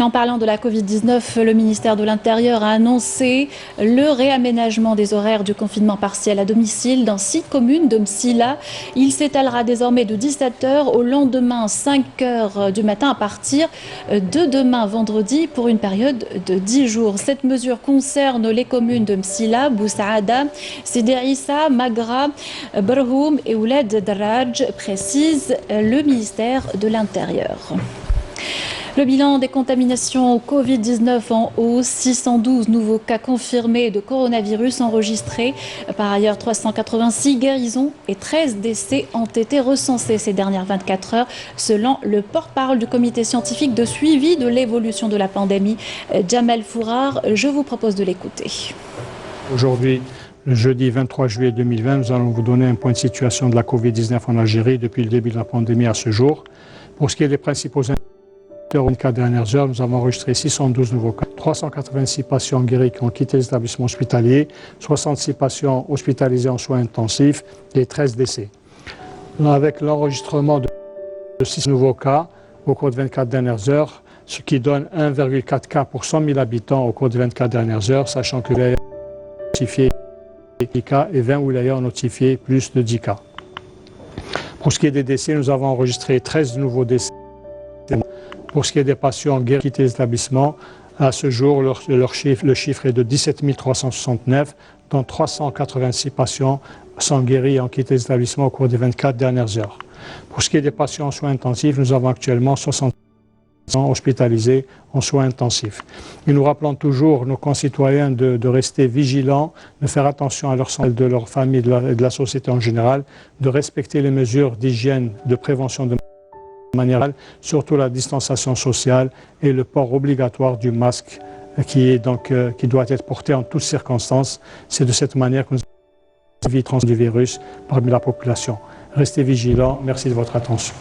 En parlant de la Covid-19, le ministère de l'Intérieur a annoncé le réaménagement des horaires du confinement partiel à domicile dans 6 communes de Msila. Il s'étalera désormais de 17 h au lendemain 5 h du matin à partir de demain vendredi pour une période de 10 jours. Cette mesure concerne les communes de Msila, Boussaada, Sidi Issa, Magra, Barhoum et Ouled Darraj, précise le ministère de l'Intérieur. Le bilan des contaminations au Covid-19 en hausse, 612 nouveaux cas confirmés de coronavirus enregistrés. Par ailleurs, 386 guérisons et 13 décès ont été recensés ces dernières 24 heures, selon le porte-parole du comité scientifique de suivi de l'évolution de la pandémie, Jamel Fourar. Je vous propose de l'écouter. Aujourd'hui, le jeudi 23 juillet 2020, nous allons vous donner un point de situation de la Covid-19 en Algérie depuis le début de la pandémie à ce jour. Pour ce qui est des principaux indicateurs, aux 24 dernières heures, nous avons enregistré 612 nouveaux cas, 386 patients guéris qui ont quitté les établissements hospitaliers, 66 patients hospitalisés en soins intensifs et 13 décès. Avec l'enregistrement de 6 nouveaux cas au cours des 24 dernières heures, ce qui donne 1,4 cas pour 100 000 habitants au cours des 24 dernières heures, sachant que les notifié 10 cas et 20 wilayas ont notifié plus de 10 cas. Pour ce qui est des décès, nous avons enregistré 13 nouveaux décès. Pour ce qui est des patients guéris qui quittent les établissements, à ce jour, le chiffre est de 17 369, dont 386 patients sont guéris et ont quitté les établissements au cours des 24 dernières heures. Pour ce qui est des patients en soins intensifs, nous avons actuellement 60 patients hospitalisés en soins intensifs. Et nous rappelons toujours nos concitoyens de rester vigilants, de faire attention à leur santé, de leur famille et de la société en général, de respecter les mesures d'hygiène, de prévention de manière, surtout la distanciation sociale et le port obligatoire du masque qui doit être porté en toutes circonstances. C'est de cette manière que nous évitons du virus parmi la population. Restez vigilants. Merci de votre attention.